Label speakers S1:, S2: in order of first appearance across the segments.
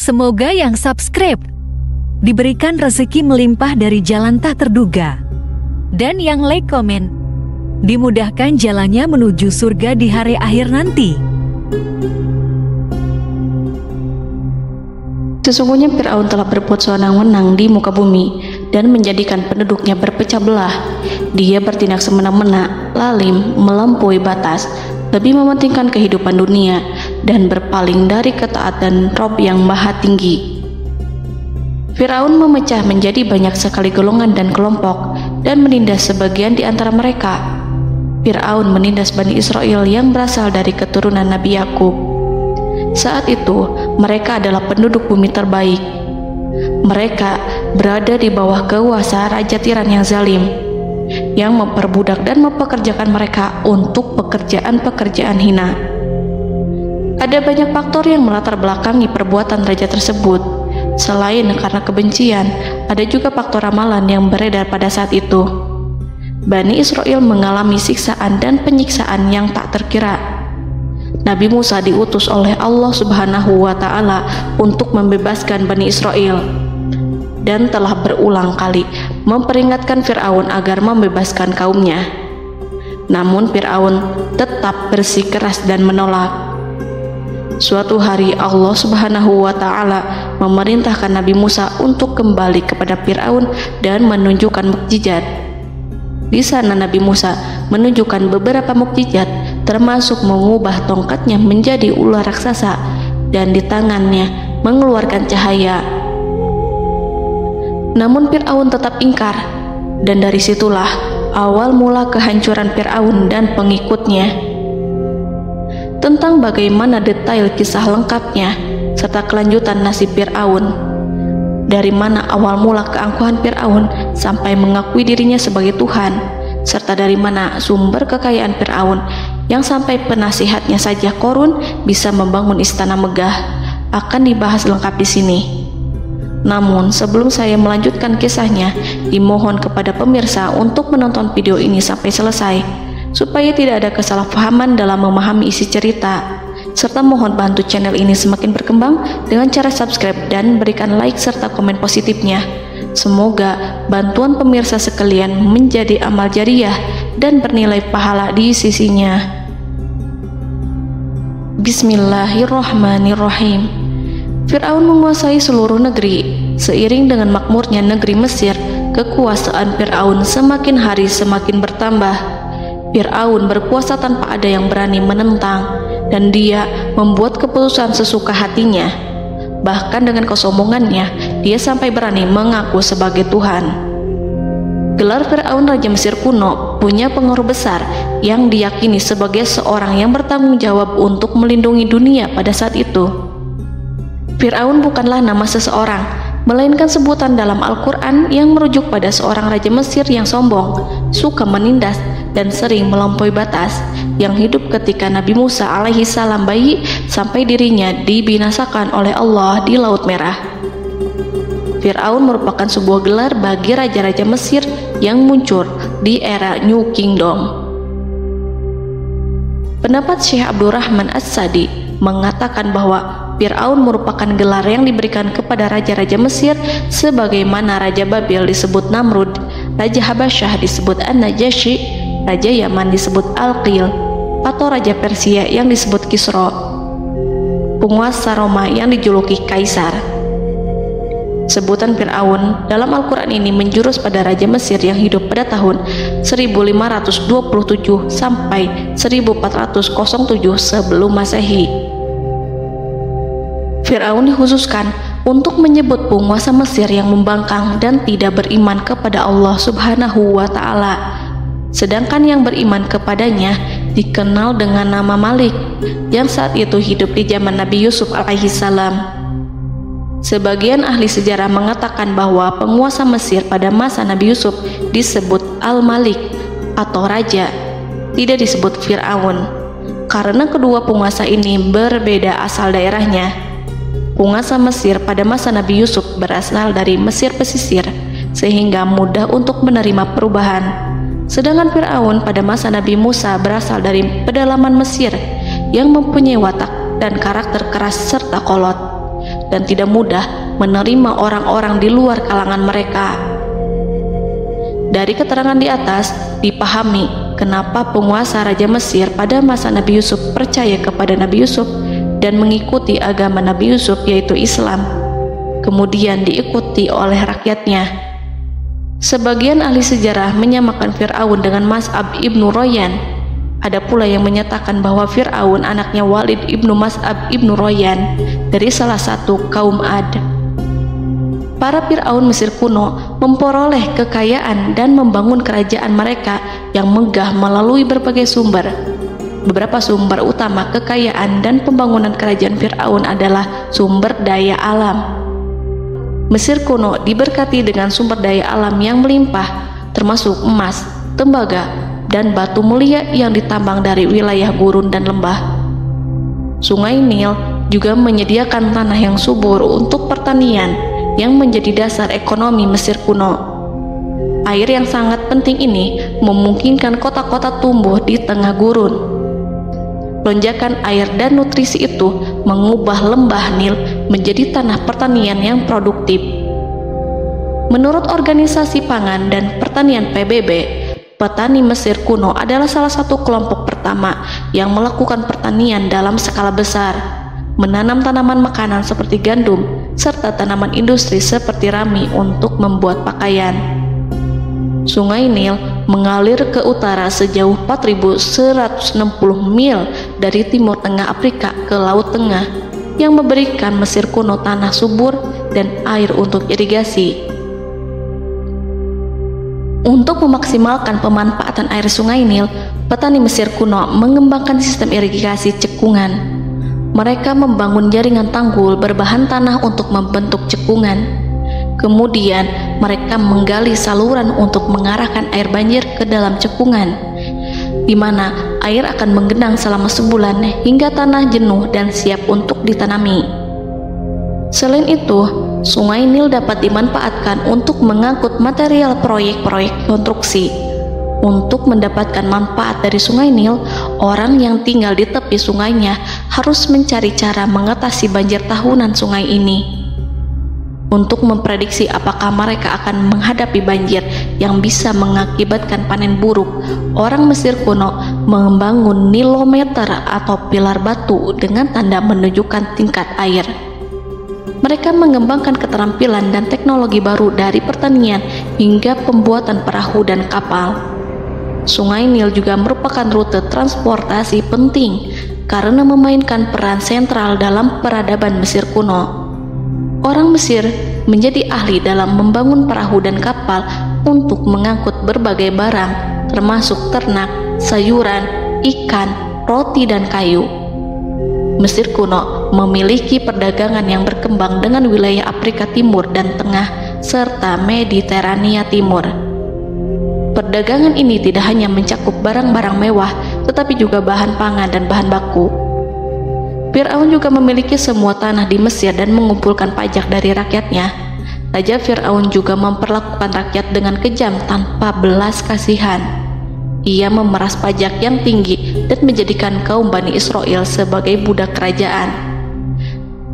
S1: Semoga yang subscribe diberikan rezeki melimpah dari jalan tak terduga. Dan yang like komen, dimudahkan jalannya menuju surga di hari akhir nanti.
S2: Sesungguhnya Fir'aun telah berbuat sewenang-wenang di muka bumi dan menjadikan penduduknya berpecah belah. Dia bertindak semena-mena, lalim, melampaui batas, lebih mementingkan kehidupan dunia dan berpaling dari ketaatan Rob yang Maha Tinggi. Fir'aun memecah menjadi banyak sekali golongan dan kelompok dan menindas sebagian di antara mereka. Fir'aun menindas Bani Israel yang berasal dari keturunan Nabi Yakub. Saat itu mereka adalah penduduk bumi terbaik. Mereka berada di bawah kuasa Raja Tiran yang zalim, yang memperbudak dan mempekerjakan mereka untuk pekerjaan-pekerjaan hina. Ada banyak faktor yang melatar belakangi perbuatan raja tersebut. Selain karena kebencian, ada juga faktor ramalan yang beredar pada saat itu. Bani Israel mengalami siksaan dan penyiksaan yang tak terkira. Nabi Musa diutus oleh Allah Subhanahu wa Ta'ala untuk membebaskan Bani Israel dan telah berulang kali memperingatkan Fir'aun agar membebaskan kaumnya. Namun Fir'aun tetap bersikeras dan menolak. Suatu hari Allah Subhanahu wa Ta'ala memerintahkan Nabi Musa untuk kembali kepada Fir'aun dan menunjukkan mukjizat. Di sana Nabi Musa menunjukkan beberapa mukjizat, termasuk mengubah tongkatnya menjadi ular raksasa dan di tangannya mengeluarkan cahaya. Namun Fir'aun tetap ingkar, dan dari situlah awal mula kehancuran Fir'aun dan pengikutnya. Tentang bagaimana detail kisah lengkapnya serta kelanjutan nasib Fir'aun, dari mana awal mula keangkuhan Fir'aun sampai mengakui dirinya sebagai Tuhan, serta dari mana sumber kekayaan Fir'aun yang sampai penasihatnya saja Qorun bisa membangun istana megah, akan dibahas lengkap di sini. Namun sebelum saya melanjutkan kisahnya, dimohon kepada pemirsa untuk menonton video ini sampai selesai supaya tidak ada kesalahpahaman dalam memahami isi cerita, serta mohon bantu channel ini semakin berkembang dengan cara subscribe dan berikan like serta komen positifnya. Semoga bantuan pemirsa sekalian menjadi amal jariah dan bernilai pahala di sisinya. Bismillahirrahmanirrahim. Fir'aun menguasai seluruh negeri. Seiring dengan makmurnya negeri Mesir, kekuasaan Fir'aun semakin hari semakin bertambah. Fir'aun berkuasa tanpa ada yang berani menentang, dan dia membuat keputusan sesuka hatinya. Bahkan dengan kesombongannya, dia sampai berani mengaku sebagai Tuhan. Gelar Fir'aun Raja Mesir kuno punya pengaruh besar yang diyakini sebagai seorang yang bertanggung jawab untuk melindungi dunia pada saat itu. Fir'aun bukanlah nama seseorang, melainkan sebutan dalam Al-Quran yang merujuk pada seorang Raja Mesir yang sombong, suka menindas, dan sering melampaui batas, yang hidup ketika Nabi Musa alaihi salam bayi sampai dirinya dibinasakan oleh Allah di Laut Merah. Fir'aun merupakan sebuah gelar bagi raja-raja Mesir yang muncul di era New Kingdom. Pendapat Syekh Abdurrahman As-Sadi mengatakan bahwa Fir'aun merupakan gelar yang diberikan kepada raja-raja Mesir sebagaimana Raja Babil disebut Namrud, Raja Habasyah disebut An-Najasyi, Raja Yaman disebut Al-Qil, atau Raja Persia yang disebut Kisra, penguasa Roma yang dijuluki Kaisar. Sebutan Fir'aun dalam Al-Quran ini menjurus pada Raja Mesir yang hidup pada tahun 1527 sampai 1407 sebelum Masehi. Fir'aun dikhususkan untuk menyebut penguasa Mesir yang membangkang dan tidak beriman kepada Allah Subhanahu wa Ta'ala, sedangkan yang beriman kepadanya dikenal dengan nama Malik, yang saat itu hidup di zaman Nabi Yusuf alaihi salam. Sebagian ahli sejarah mengatakan bahwa penguasa Mesir pada masa Nabi Yusuf disebut Al-Malik atau Raja, tidak disebut Fir'aun, karena kedua penguasa ini berbeda asal daerahnya. Penguasa Mesir pada masa Nabi Yusuf berasal dari Mesir pesisir, sehingga mudah untuk menerima perubahan. Sedangkan Fir'aun pada masa Nabi Musa berasal dari pedalaman Mesir yang mempunyai watak dan karakter keras serta kolot. dan tidak mudah menerima orang-orang di luar kalangan mereka. Dari keterangan di atas dipahami kenapa penguasa Raja Mesir pada masa Nabi Yusuf percaya kepada Nabi Yusuf dan mengikuti agama Nabi Yusuf, yaitu Islam, kemudian diikuti oleh rakyatnya. Sebagian ahli sejarah menyamakan Fir'aun dengan Mas'ab ibnu Royan. Ada pula yang menyatakan bahwa Fir'aun anaknya Walid ibnu Mas'ab ibnu Royan dari salah satu kaum Ad. Para Fir'aun Mesir kuno memperoleh kekayaan dan membangun kerajaan mereka yang megah melalui berbagai sumber. Beberapa sumber utama kekayaan dan pembangunan kerajaan Fir'aun adalah sumber daya alam. Mesir kuno diberkati dengan sumber daya alam yang melimpah, termasuk emas, tembaga, dan batu mulia yang ditambang dari wilayah gurun dan lembah. Sungai Nil juga menyediakan tanah yang subur untuk pertanian yang menjadi dasar ekonomi Mesir kuno. Air yang sangat penting ini memungkinkan kota-kota tumbuh di tengah gurun. Lonjakan air dan nutrisi itu mengubah lembah Nil menjadi tanah pertanian yang produktif. Menurut Organisasi Pangan dan Pertanian PBB, petani Mesir kuno adalah salah satu kelompok pertama yang melakukan pertanian dalam skala besar, menanam tanaman makanan seperti gandum, serta tanaman industri seperti rami untuk membuat pakaian. Sungai Nil mengalir ke utara sejauh 4.160 mil dari Timur Tengah Afrika ke Laut Tengah, yang memberikan Mesir kuno tanah subur dan air untuk irigasi. Untuk memaksimalkan pemanfaatan air Sungai Nil, petani Mesir kuno mengembangkan sistem irigasi cekungan. Mereka membangun jaringan tanggul berbahan tanah untuk membentuk cekungan. Kemudian mereka menggali saluran untuk mengarahkan air banjir ke dalam cekungan, di mana air akan menggenang selama sebulan hingga tanah jenuh dan siap untuk ditanami. Selain itu, Sungai Nil dapat dimanfaatkan untuk mengangkut material proyek-proyek konstruksi. Untuk mendapatkan manfaat dari Sungai Nil, orang yang tinggal di tepi sungainya harus mencari cara mengatasi banjir tahunan sungai ini. Untuk memprediksi apakah mereka akan menghadapi banjir yang bisa mengakibatkan panen buruk, orang Mesir kuno membangun nilometer atau pilar batu dengan tanda menunjukkan tingkat air. Mereka mengembangkan keterampilan dan teknologi baru dari pertanian hingga pembuatan perahu dan kapal. Sungai Nil juga merupakan rute transportasi penting karena memainkan peran sentral dalam peradaban Mesir kuno. Orang Mesir menjadi ahli dalam membangun perahu dan kapal untuk mengangkut berbagai barang, termasuk ternak, sayuran, ikan, roti, dan kayu. Mesir kuno memiliki perdagangan yang berkembang dengan wilayah Afrika Timur dan Tengah serta Mediterania Timur. Perdagangan ini tidak hanya mencakup barang-barang mewah, tetapi juga bahan pangan dan bahan baku. Fir'aun juga memiliki semua tanah di Mesir dan mengumpulkan pajak dari rakyatnya. Raja Fir'aun juga memperlakukan rakyat dengan kejam tanpa belas kasihan. Ia memeras pajak yang tinggi dan menjadikan kaum Bani Israel sebagai budak kerajaan.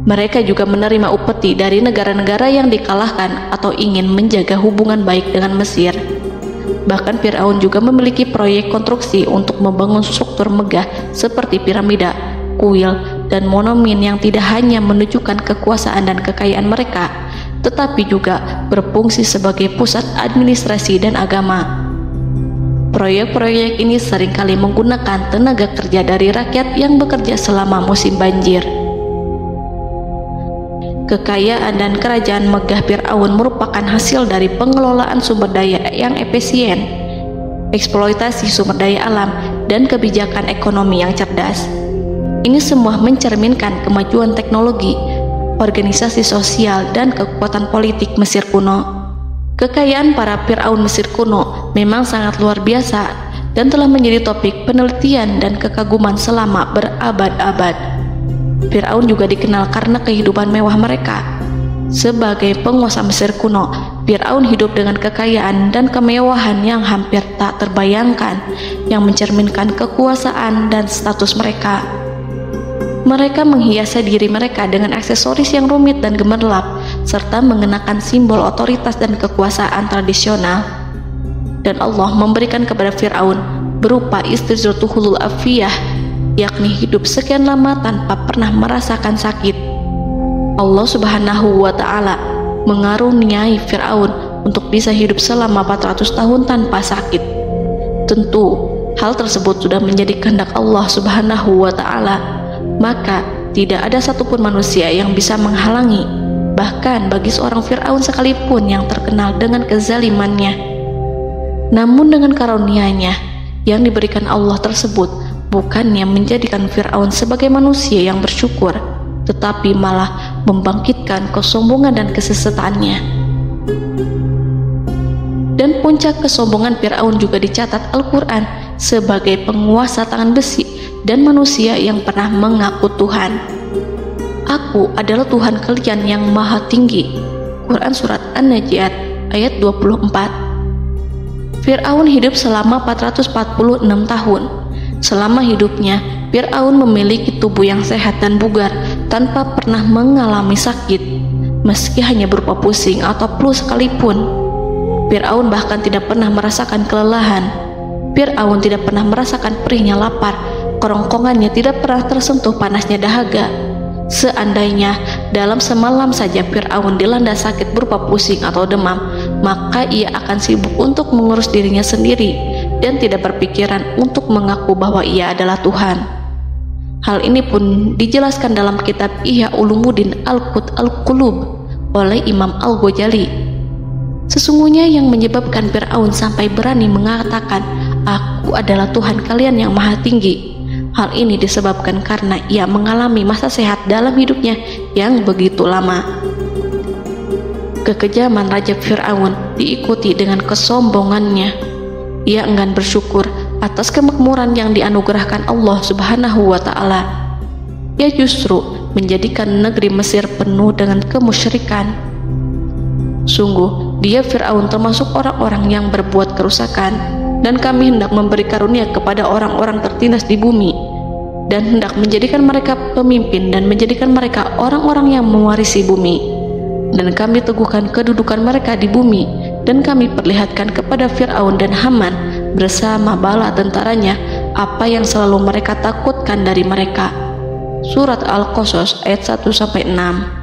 S2: Mereka juga menerima upeti dari negara-negara yang dikalahkan atau ingin menjaga hubungan baik dengan Mesir. Bahkan Fir'aun juga memiliki proyek konstruksi untuk membangun struktur megah seperti piramida, kuil, dan monumen yang tidak hanya menunjukkan kekuasaan dan kekayaan mereka, tetapi juga berfungsi sebagai pusat administrasi dan agama. Proyek-proyek ini seringkali menggunakan tenaga kerja dari rakyat yang bekerja selama musim banjir. Kekayaan dan kerajaan megah Fir'aun merupakan hasil dari pengelolaan sumber daya yang efisien, eksploitasi sumber daya alam, dan kebijakan ekonomi yang cerdas. Ini semua mencerminkan kemajuan teknologi, organisasi sosial, dan kekuatan politik Mesir kuno. Kekayaan para Fir'aun Mesir kuno memang sangat luar biasa dan telah menjadi topik penelitian dan kekaguman selama berabad-abad. Fir'aun juga dikenal karena kehidupan mewah mereka. Sebagai penguasa Mesir kuno, Fir'aun hidup dengan kekayaan dan kemewahan yang hampir tak terbayangkan, yang mencerminkan kekuasaan dan status mereka. Mereka menghiasi diri mereka dengan aksesoris yang rumit dan gemerlap, serta mengenakan simbol otoritas dan kekuasaan tradisional. Dan Allah memberikan kepada Fir'aun berupa istidratuhul afiyah, yakni hidup sekian lama tanpa pernah merasakan sakit. Allah Subhanahu wa Ta'ala mengaruniai Fir'aun untuk bisa hidup selama 400 tahun tanpa sakit. Tentu hal tersebut sudah menjadi kehendak Allah Subhanahu wa Ta'ala, maka tidak ada satupun manusia yang bisa menghalangi, bahkan bagi seorang Fir'aun sekalipun yang terkenal dengan kezalimannya. Namun dengan karunia-Nya yang diberikan Allah tersebut bukannya menjadikan Fir'aun sebagai manusia yang bersyukur, tetapi malah membangkitkan kesombongan dan kesesataannya. Dan puncak kesombongan Fir'aun juga dicatat Al-Quran sebagai penguasa tangan besi dan manusia yang pernah mengaku Tuhan. Aku adalah Tuhan kalian yang maha tinggi. Quran Surat An-Najiat ayat 24. Fir'aun hidup selama 446 tahun. Selama hidupnya, Fir'aun memiliki tubuh yang sehat dan bugar tanpa pernah mengalami sakit, meski hanya berupa pusing atau flu sekalipun. Fir'aun bahkan tidak pernah merasakan kelelahan. Fir'aun tidak pernah merasakan perihnya lapar, kerongkongannya tidak pernah tersentuh panasnya dahaga. Seandainya dalam semalam saja Fir'aun dilanda sakit berupa pusing atau demam, maka ia akan sibuk untuk mengurus dirinya sendiri dan tidak berpikiran untuk mengaku bahwa ia adalah Tuhan. Hal ini pun dijelaskan dalam kitab Ihya Ulumuddin Al-Qut Al-Qulub oleh Imam Al-Ghazali. Sesungguhnya yang menyebabkan Fir'aun sampai berani mengatakan, "Aku adalah Tuhan kalian yang maha tinggi," hal ini disebabkan karena ia mengalami masa sehat dalam hidupnya yang begitu lama. Kekejaman Raja Fir'aun diikuti dengan kesombongannya. Ia enggan bersyukur atas kemakmuran yang dianugerahkan Allah Subhanahu wa Ta'ala. Ia justru menjadikan negeri Mesir penuh dengan kemusyrikan. Sungguh, dia Fir'aun termasuk orang-orang yang berbuat kerusakan, dan kami hendak memberi karunia kepada orang-orang tertindas di bumi, dan hendak menjadikan mereka pemimpin dan menjadikan mereka orang-orang yang mewarisi bumi. Dan kami teguhkan kedudukan mereka di bumi, dan kami perlihatkan kepada Fir'aun dan Haman bersama bala tentaranya apa yang selalu mereka takutkan dari mereka. Surat Al-Qasas ayat 1-6.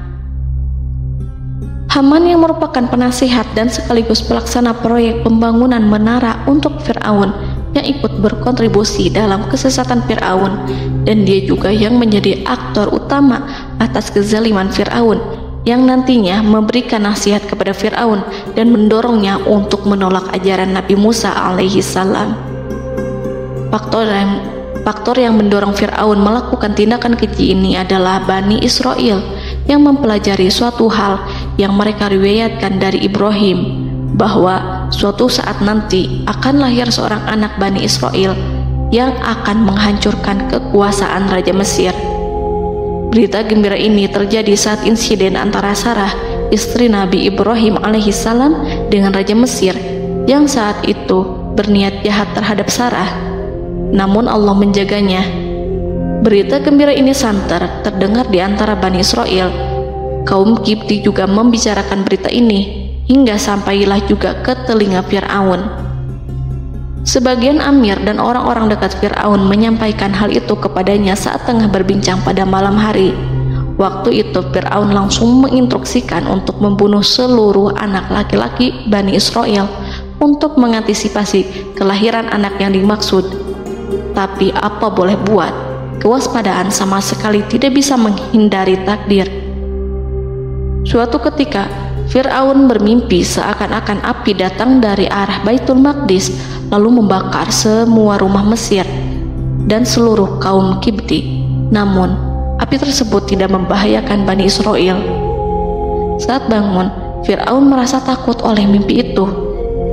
S2: Haman yang merupakan penasihat dan sekaligus pelaksana proyek pembangunan menara untuk Fir'aun yang ikut berkontribusi dalam kesesatan Fir'aun, dan dia juga yang menjadi aktor utama atas kezaliman Fir'aun yang nantinya memberikan nasihat kepada Fir'aun dan mendorongnya untuk menolak ajaran Nabi Musa alaihi salam. Faktor yang mendorong Fir'aun melakukan tindakan keji ini adalah Bani Israel yang mempelajari suatu hal yang mereka riwayatkan dari Ibrahim, bahwa suatu saat nanti akan lahir seorang anak Bani Israel yang akan menghancurkan kekuasaan Raja Mesir. Berita gembira ini terjadi saat insiden antara Sarah, istri Nabi Ibrahim alaihissalam, dengan Raja Mesir yang saat itu berniat jahat terhadap Sarah. Namun Allah menjaganya. Berita gembira ini santer terdengar di antara Bani Israel. Kaum Kipti juga membicarakan berita ini, hingga sampailah juga ke telinga Fir'aun. Sebagian amir dan orang-orang dekat Fir'aun menyampaikan hal itu kepadanya saat tengah berbincang pada malam hari. Waktu itu Fir'aun langsung menginstruksikan untuk membunuh seluruh anak laki-laki Bani Israel untuk mengantisipasi kelahiran anak yang dimaksud. Tapi apa boleh buat, kewaspadaan sama sekali tidak bisa menghindari takdir. Suatu ketika Fir'aun bermimpi seakan-akan api datang dari arah Baitul Maqdis lalu membakar semua rumah Mesir dan seluruh kaum Kipti. Namun api tersebut tidak membahayakan Bani Israel. Saat bangun, Fir'aun merasa takut oleh mimpi itu.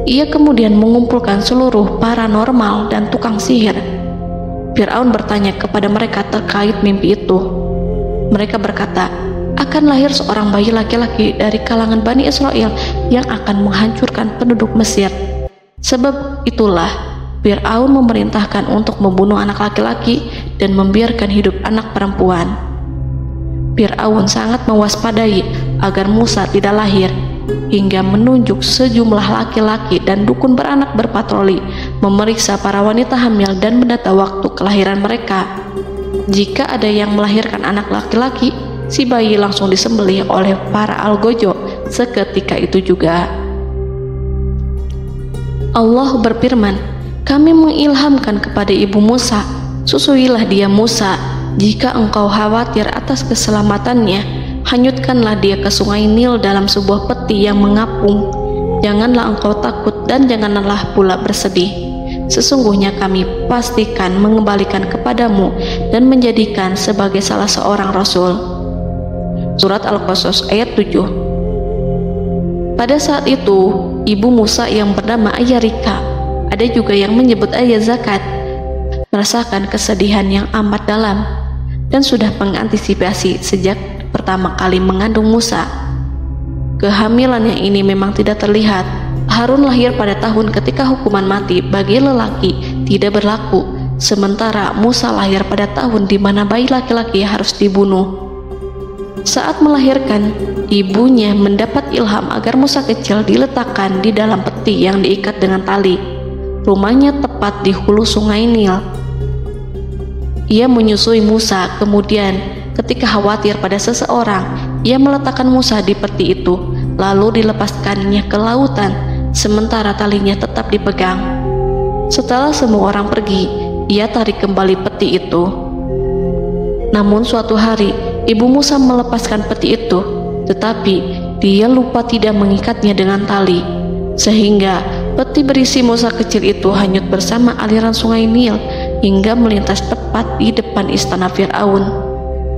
S2: Ia kemudian mengumpulkan seluruh paranormal dan tukang sihir. Fir'aun bertanya kepada mereka terkait mimpi itu. Mereka berkata, akan lahir seorang bayi laki-laki dari kalangan Bani Israel yang akan menghancurkan penduduk Mesir. Sebab itulah Fir'aun memerintahkan untuk membunuh anak laki-laki dan membiarkan hidup anak perempuan. Fir'aun sangat mewaspadai agar Musa tidak lahir, hingga menunjuk sejumlah laki-laki dan dukun beranak berpatroli memeriksa para wanita hamil dan mendata waktu kelahiran mereka. Jika ada yang melahirkan anak laki-laki, si bayi langsung disembelih oleh para algojo seketika itu juga. Allah berfirman, "Kami mengilhamkan kepada ibu Musa, susuilah dia Musa. Jika engkau khawatir atas keselamatannya, hanyutkanlah dia ke sungai Nil dalam sebuah peti yang mengapung. Janganlah engkau takut dan janganlah pula bersedih. Sesungguhnya kami pastikan mengembalikan kepadamu dan menjadikan sebagai salah seorang rasul." Surat Al-Qasas ayat 7. Pada saat itu, ibu Musa yang bernama Ayarika, ada juga yang menyebut Ayah Zakat, merasakan kesedihan yang amat dalam dan sudah mengantisipasi sejak pertama kali mengandung Musa. Kehamilannya ini memang tidak terlihat. Harun lahir pada tahun ketika hukuman mati bagi lelaki tidak berlaku, sementara Musa lahir pada tahun di mana bayi laki-laki harus dibunuh. Saat melahirkan, ibunya mendapat ilham agar Musa kecil diletakkan di dalam peti yang diikat dengan tali. Rumahnya tepat di hulu sungai Nil. Ia menyusui Musa, kemudian ketika khawatir pada seseorang, ia meletakkan Musa di peti itu, lalu dilepaskannya ke lautan, sementara talinya tetap dipegang. Setelah semua orang pergi, ia tarik kembali peti itu. Namun suatu hari, ibu Musa melepaskan peti itu, tetapi dia lupa tidak mengikatnya dengan tali, sehingga peti berisi Musa kecil itu hanyut bersama aliran sungai Nil hingga melintas tepat di depan istana Fir'aun.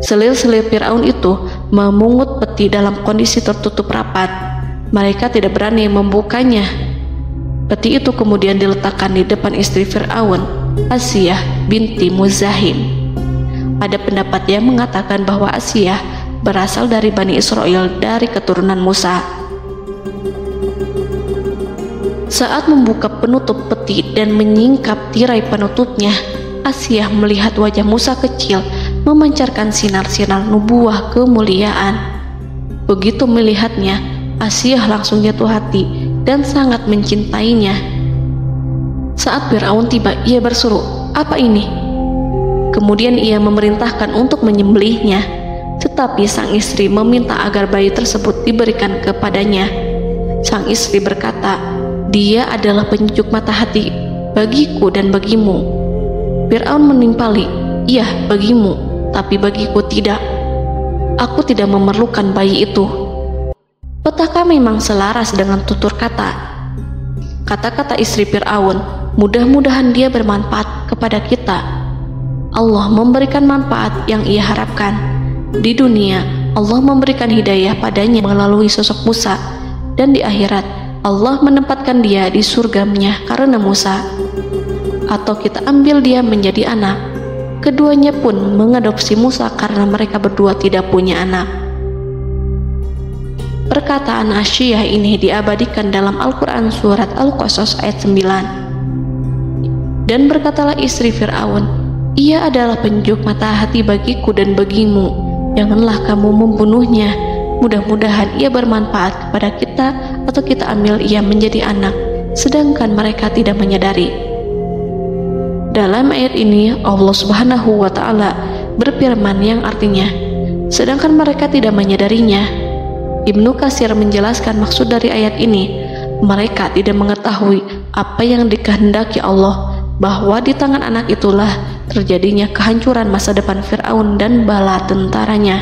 S2: Selir-selir Fir'aun itu memungut peti dalam kondisi tertutup rapat. Mereka tidak berani membukanya. Peti itu kemudian diletakkan di depan istri Fir'aun, Asiyah binti Muzahim. Ada pendapat yang mengatakan bahwa Asiyah berasal dari Bani Israel dari keturunan Musa. Saat membuka penutup peti dan menyingkap tirai penutupnya, Asiyah melihat wajah Musa kecil memancarkan sinar-sinar nubuah kemuliaan. Begitu melihatnya, Asiyah langsung jatuh hati dan sangat mencintainya. Saat Fir'aun tiba, ia berseru, "Apa ini?" Kemudian ia memerintahkan untuk menyembelihnya, tetapi sang istri meminta agar bayi tersebut diberikan kepadanya. Sang istri berkata, "Dia adalah penyejuk mata hati bagiku dan bagimu." Fir'aun menimpali, "Iya, bagimu, tapi bagiku tidak. Aku tidak memerlukan bayi itu." Petaka memang selaras dengan tutur kata. Kata-kata istri Fir'aun, mudah-mudahan dia bermanfaat kepada kita. Allah memberikan manfaat yang ia harapkan. Di dunia, Allah memberikan hidayah padanya melalui sosok Musa, dan di akhirat, Allah menempatkan dia di surganya karena Musa. Atau kita ambil dia menjadi anak. Keduanya pun mengadopsi Musa karena mereka berdua tidak punya anak. Perkataan Asiyah ini diabadikan dalam Al-Quran surat Al-Qasas ayat 9. Dan berkatalah istri Fir'aun, "Ia adalah penyejuk mata hati bagiku dan bagimu. Janganlah kamu membunuhnya. Mudah-mudahan ia bermanfaat kepada kita, atau kita ambil ia menjadi anak, sedangkan mereka tidak menyadari." Dalam ayat ini, Allah Subhanahu wa Ta'ala berfirman yang artinya, sedangkan mereka tidak menyadarinya. Ibnu Katsir menjelaskan maksud dari ayat ini, mereka tidak mengetahui apa yang dikehendaki Allah, bahwa di tangan anak itulah terjadinya kehancuran masa depan Fir'aun dan bala tentaranya.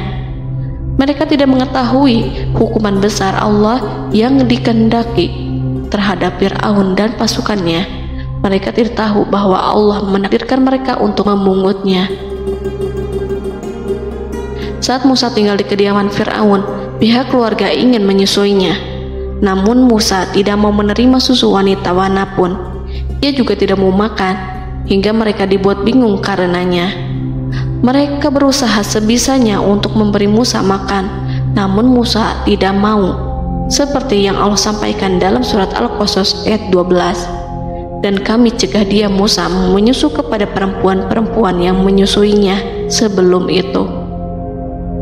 S2: Mereka tidak mengetahui hukuman besar Allah yang dikehendaki terhadap Fir'aun dan pasukannya. Mereka tidak tahu bahwa Allah menakdirkan mereka untuk memungutnya. Saat Musa tinggal di kediaman Fir'aun, pihak keluarga ingin menyusuinya. Namun Musa tidak mau menerima susu wanita manapun. Ia juga tidak mau makan, hingga mereka dibuat bingung karenanya. Mereka berusaha sebisanya untuk memberi Musa makan, namun Musa tidak mau. Seperti yang Allah sampaikan dalam surat Al-Qasas ayat 12. dan kami cegah dia Musa menyusu kepada perempuan-perempuan yang menyusuinya sebelum itu.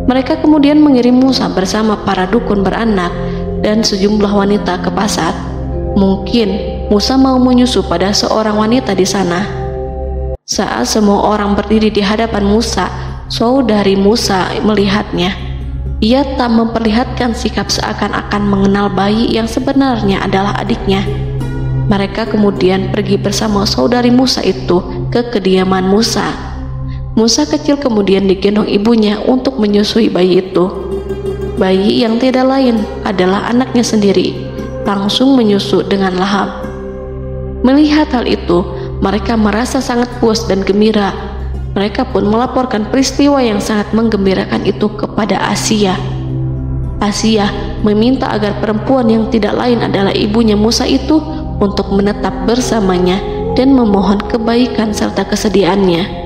S2: Mereka kemudian mengirim Musa bersama para dukun beranak dan sejumlah wanita ke pasar. Mungkin Musa mau menyusu pada seorang wanita di sana. Saat semua orang berdiri di hadapan Musa, saudari Musa melihatnya. Ia tak memperlihatkan sikap seakan-akan mengenal bayi yang sebenarnya adalah adiknya. Mereka kemudian pergi bersama saudari Musa itu ke kediaman Musa. Musa kecil kemudian digendong ibunya untuk menyusui bayi itu. Bayi yang tidak lain adalah anaknya sendiri, langsung menyusu dengan lahap. Melihat hal itu, mereka merasa sangat puas dan gembira. Mereka pun melaporkan peristiwa yang sangat menggembirakan itu kepada Asia. Asia meminta agar perempuan yang tidak lain adalah ibunya Musa itu untuk menetap bersamanya dan memohon kebaikan serta kesediaannya.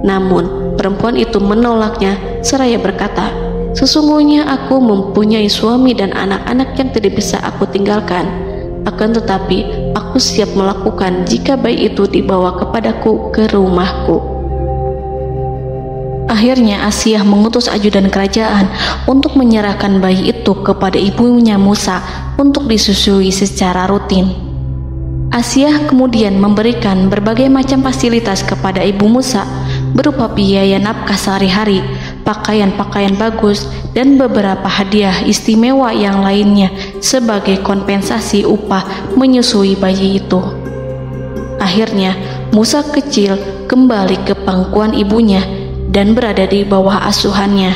S2: Namun perempuan itu menolaknya seraya berkata, "Sesungguhnya aku mempunyai suami dan anak-anak yang tidak bisa aku tinggalkan. Akan tetapi aku siap melakukan jika bayi itu dibawa kepadaku ke rumahku." Akhirnya Asia mengutus ajudan kerajaan untuk menyerahkan bayi itu kepada ibunya Musa untuk disusui secara rutin. Asia kemudian memberikan berbagai macam fasilitas kepada ibu Musa berupa biaya nafkah sehari-hari, pakaian-pakaian bagus, dan beberapa hadiah istimewa yang lainnya sebagai kompensasi upah menyusui bayi itu. Akhirnya Musa kecil kembali ke pangkuan ibunya dan berada di bawah asuhannya.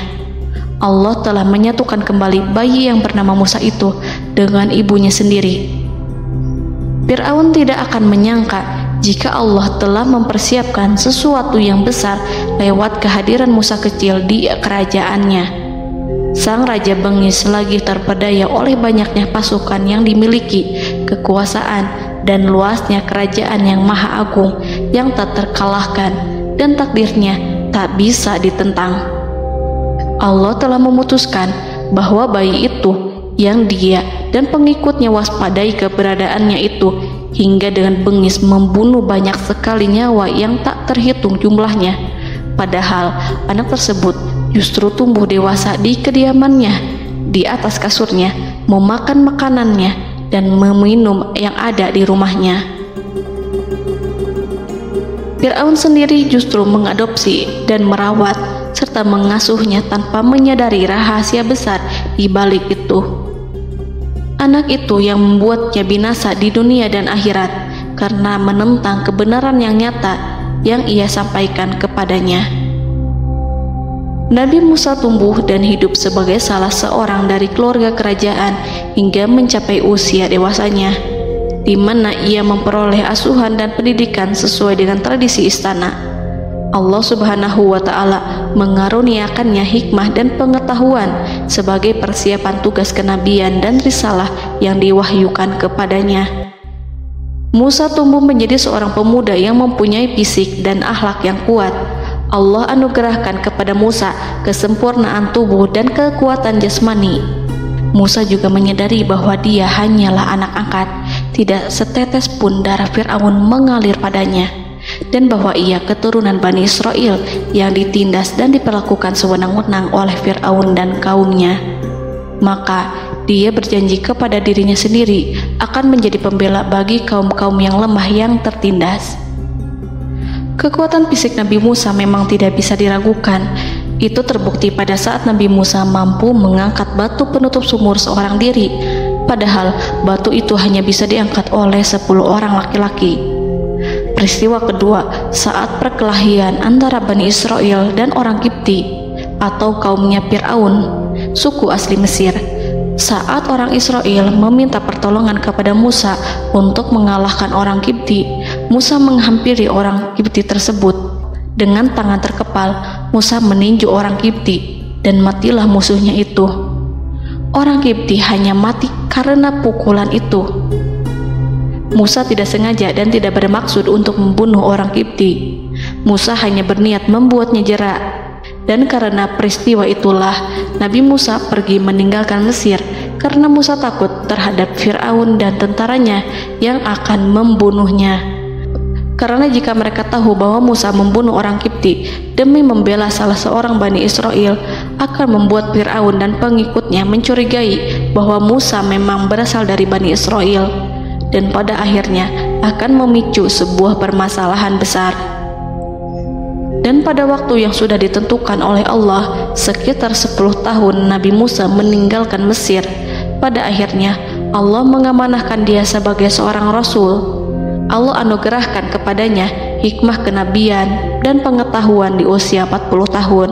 S2: Allah telah menyatukan kembali bayi yang bernama Musa itu dengan ibunya sendiri. Fir'aun tidak akan menyangka jika Allah telah mempersiapkan sesuatu yang besar lewat kehadiran Musa kecil di kerajaannya. Sang raja bengis lagi terpedaya oleh banyaknya pasukan yang dimiliki, kekuasaan dan luasnya kerajaan yang maha agung yang tak terkalahkan dan takdirnya tak bisa ditentang. Allah telah memutuskan bahwa bayi itu yang dia dan pengikutnya waspadai keberadaannya itu hingga dengan bengis membunuh banyak sekali nyawa yang tak terhitung jumlahnya. Padahal anak tersebut justru tumbuh dewasa di kediamannya, di atas kasurnya, memakan makanannya dan meminum yang ada di rumahnya. Fir'aun sendiri justru mengadopsi dan merawat serta mengasuhnya tanpa menyadari rahasia besar di balik itu. Anak itu yang membuatnya binasa di dunia dan akhirat karena menentang kebenaran yang nyata yang ia sampaikan kepadanya. Nabi Musa tumbuh dan hidup sebagai salah seorang dari keluarga kerajaan hingga mencapai usia dewasanya, di mana ia memperoleh asuhan dan pendidikan sesuai dengan tradisi istana. Allah Subhanahu wa Ta'ala mengaruniakannya hikmah dan pengetahuan sebagai persiapan tugas kenabian dan risalah yang diwahyukan kepadanya. Musa tumbuh menjadi seorang pemuda yang mempunyai fisik dan akhlak yang kuat. Allah anugerahkan kepada Musa kesempurnaan tubuh dan kekuatan jasmani. Musa juga menyadari bahwa dia hanyalah anak angkat, tidak setetes pun darah Fir'aun mengalir padanya, dan bahwa ia keturunan Bani Israel yang ditindas dan diperlakukan sewenang-wenang oleh Fir'aun dan kaumnya. Maka dia berjanji kepada dirinya sendiri akan menjadi pembela bagi kaum-kaum yang lemah yang tertindas. Kekuatan fisik Nabi Musa memang tidak bisa diragukan. Itu terbukti pada saat Nabi Musa mampu mengangkat batu penutup sumur seorang diri, padahal batu itu hanya bisa diangkat oleh 10 orang laki-laki. Peristiwa kedua saat perkelahian antara Bani Israel dan orang Kipti atau kaumnya Fir'aun, suku asli Mesir. Saat orang Israel meminta pertolongan kepada Musa untuk mengalahkan orang Kipti, Musa menghampiri orang Kipti tersebut. Dengan tangan terkepal, Musa meninju orang Kipti dan matilah musuhnya itu. Orang Kipti hanya mati karena pukulan itu. Musa tidak sengaja dan tidak bermaksud untuk membunuh orang Kipti. Musa hanya berniat membuatnya jera. Dan karena peristiwa itulah Nabi Musa pergi meninggalkan Mesir karena Musa takut terhadap Fir'aun dan tentaranya yang akan membunuhnya. Karena jika mereka tahu bahwa Musa membunuh orang Kipti demi membela salah seorang Bani Israel, akan membuat Fir'aun dan pengikutnya mencurigai bahwa Musa memang berasal dari Bani Israel, dan pada akhirnya akan memicu sebuah permasalahan besar. Dan pada waktu yang sudah ditentukan oleh Allah, sekitar 10 tahun Nabi Musa meninggalkan Mesir. Pada akhirnya Allah mengamanahkan dia sebagai seorang Rasul. Allah anugerahkan kepadanya hikmah kenabian dan pengetahuan di usia 40 tahun.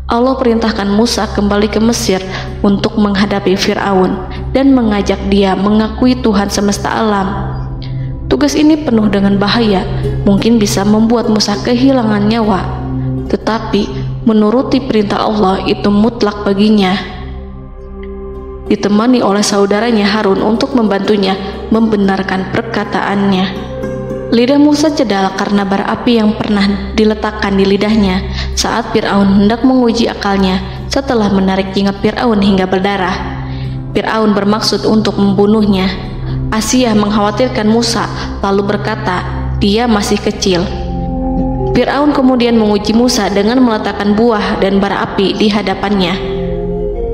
S2: Allah perintahkan Musa kembali ke Mesir untuk menghadapi Fir'aun dan mengajak dia mengakui Tuhan semesta alam. Tugas ini penuh dengan bahaya, mungkin bisa membuat Musa kehilangan nyawa, tetapi menuruti perintah Allah itu mutlak baginya. Ditemani oleh saudaranya Harun untuk membantunya membenarkan perkataannya. Lidah Musa cedal karena bara api yang pernah diletakkan di lidahnya saat Fir'aun hendak menguji akalnya setelah menarik jingat Fir'aun hingga berdarah. Fir'aun bermaksud untuk membunuhnya. Asiyah mengkhawatirkan Musa lalu berkata, dia masih kecil. Fir'aun kemudian menguji Musa dengan meletakkan buah dan bara api di hadapannya.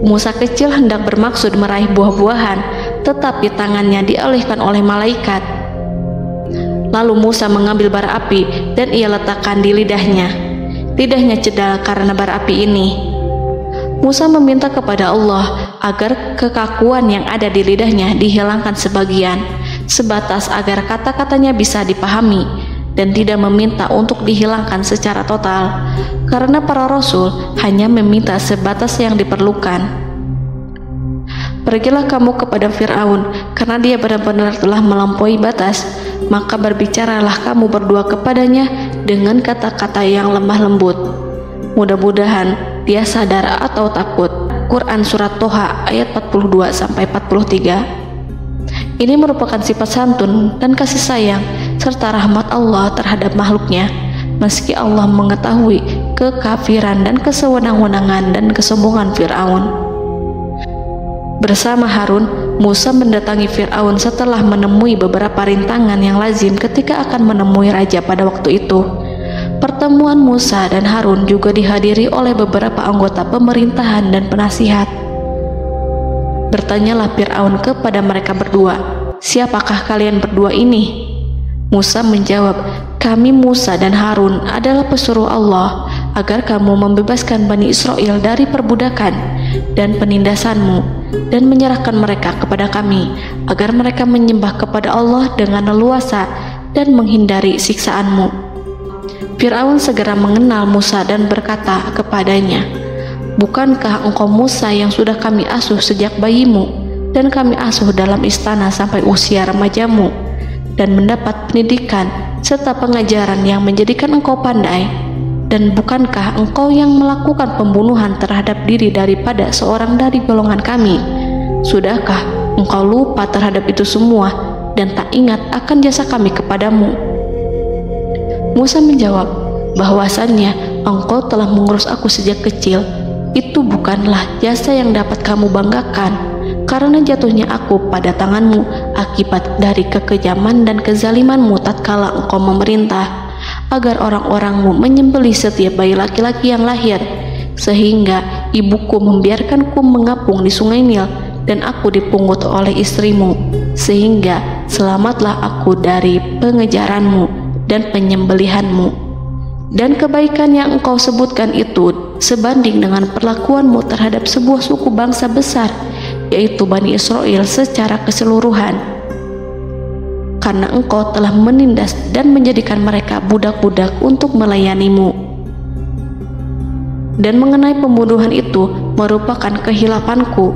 S2: Musa kecil hendak bermaksud meraih buah-buahan, tetapi tangannya dialihkan oleh malaikat. Lalu Musa mengambil bara api dan ia letakkan di lidahnya. Lidahnya cedal karena bara api ini. Musa meminta kepada Allah agar kekakuan yang ada di lidahnya dihilangkan sebagian, sebatas agar kata-katanya bisa dipahami, dan tidak meminta untuk dihilangkan secara total, karena para rasul hanya meminta sebatas yang diperlukan. Pergilah kamu kepada Fir'aun, karena dia benar-benar telah melampaui batas, maka berbicaralah kamu berdua kepadanya dengan kata-kata yang lemah lembut. Mudah-mudahan dia sadar atau takut. Quran Surat Toha ayat 42-43. Ini merupakan sifat santun dan kasih sayang serta rahmat Allah terhadap makhluknya, meski Allah mengetahui kekafiran dan kesewenang-wenangan dan kesombongan Fir'aun. Bersama Harun, Musa mendatangi Fir'aun setelah menemui beberapa rintangan yang lazim ketika akan menemui raja pada waktu itu. Pertemuan Musa dan Harun juga dihadiri oleh beberapa anggota pemerintahan dan penasihat. Bertanyalah Fir'aun kepada mereka berdua, siapakah kalian berdua ini? Musa menjawab, kami Musa dan Harun adalah pesuruh Allah agar kamu membebaskan Bani Israel dari perbudakan dan penindasanmu dan menyerahkan mereka kepada kami agar mereka menyembah kepada Allah dengan leluasa dan menghindari siksaanmu. Fir'aun segera mengenal Musa dan berkata kepadanya, bukankah engkau Musa yang sudah kami asuh sejak bayimu dan kami asuh dalam istana sampai usia remajamu dan mendapat pendidikan serta pengajaran yang menjadikan engkau pandai? Dan bukankah engkau yang melakukan pembunuhan terhadap diri daripada seorang dari golongan kami? Sudahkah engkau lupa terhadap itu semua dan tak ingat akan jasa kami kepadamu? Musa menjawab, bahwasannya engkau telah mengurus aku sejak kecil. Itu bukanlah jasa yang dapat kamu banggakan, karena jatuhnya aku pada tanganmu akibat dari kekejaman dan kezalimanmu tatkala engkau memerintah agar orang-orangmu menyembelih setiap bayi laki-laki yang lahir, sehingga ibuku membiarkanku mengapung di sungai Nil dan aku dipungut oleh istrimu, sehingga selamatlah aku dari pengejaranmu dan penyembelihanmu. Dan kebaikan yang engkau sebutkan itu sebanding dengan perlakuanmu terhadap sebuah suku bangsa besar, yaitu Bani Israel secara keseluruhan, karena engkau telah menindas dan menjadikan mereka budak-budak untuk melayanimu. Dan mengenai pembunuhan itu merupakan kehilafanku,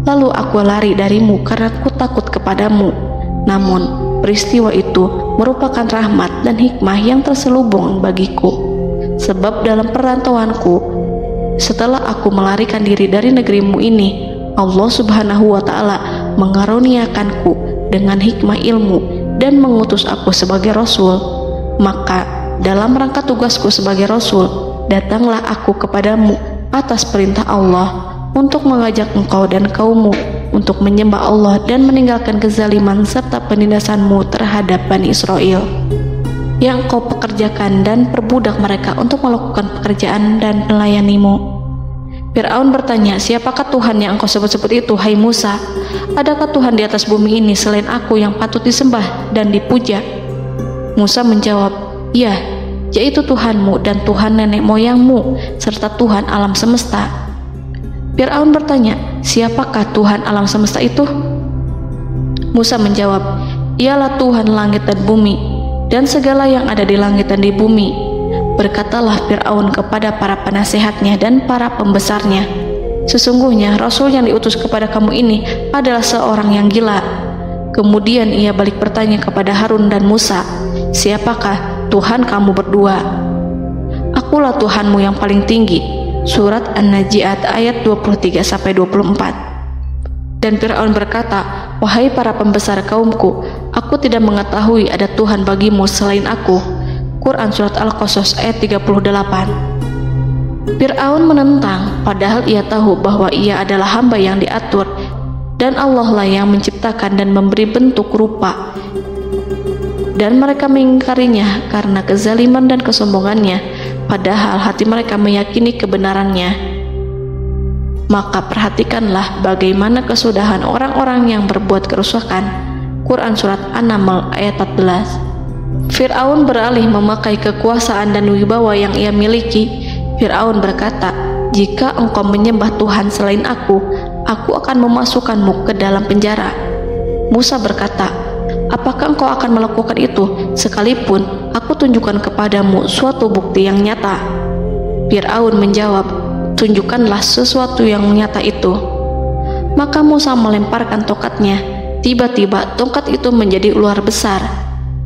S2: lalu aku lari darimu karena aku takut kepadamu. Namun peristiwa itu merupakan rahmat dan hikmah yang terselubung bagiku, sebab dalam perantauanku setelah aku melarikan diri dari negerimu ini, Allah Subhanahu wa Ta'ala mengaruniakanku dengan hikmah ilmu dan mengutus aku sebagai Rasul. Maka dalam rangka tugasku sebagai Rasul, datanglah aku kepadamu atas perintah Allah untuk mengajak engkau dan kaummu untuk menyembah Allah dan meninggalkan kezaliman serta penindasanmu terhadap Bani Israel yang kau pekerjakan dan perbudak mereka untuk melakukan pekerjaan dan melayanimu. Fir'aun bertanya, siapakah Tuhan yang engkau sebut-sebut itu, hai Musa? Adakah Tuhan di atas bumi ini selain aku yang patut disembah dan dipuja? Musa menjawab, ya, yaitu Tuhanmu dan Tuhan nenek moyangmu serta Tuhan alam semesta. Fir'aun bertanya, siapakah Tuhan alam semesta itu? Musa menjawab, ialah Tuhan langit dan bumi dan segala yang ada di langit dan di bumi. Berkatalah Fir'aun kepada para penasehatnya dan para pembesarnya, sesungguhnya Rasul yang diutus kepada kamu ini adalah seorang yang gila. Kemudian ia balik bertanya kepada Harun dan Musa, siapakah Tuhan kamu berdua? Akulah Tuhanmu yang paling tinggi. Surat An-Najiat ayat 23-24. Dan Fir'aun berkata, wahai para pembesar kaumku, aku tidak mengetahui ada Tuhan bagimu selain aku. Quran Surat Al-Qasas ayat 38. Fir'aun menentang, padahal ia tahu bahwa ia adalah hamba yang diatur dan Allah lah yang menciptakan dan memberi bentuk rupa, dan mereka mengingkarinya karena kezaliman dan kesombongannya, padahal hati mereka meyakini kebenarannya. Maka perhatikanlah bagaimana kesudahan orang-orang yang berbuat kerusakan. Quran Surat An-Naml ayat 14. Fir'aun beralih memakai kekuasaan dan wibawa yang ia miliki. Fir'aun berkata, jika engkau menyembah Tuhan selain aku akan memasukkanmu ke dalam penjara. Musa berkata, apakah engkau akan melakukan itu sekalipun aku tunjukkan kepadamu suatu bukti yang nyata? Fir'aun menjawab, tunjukkanlah sesuatu yang nyata itu. Maka Musa melemparkan tongkatnya. Tiba-tiba tongkat itu menjadi ular besar,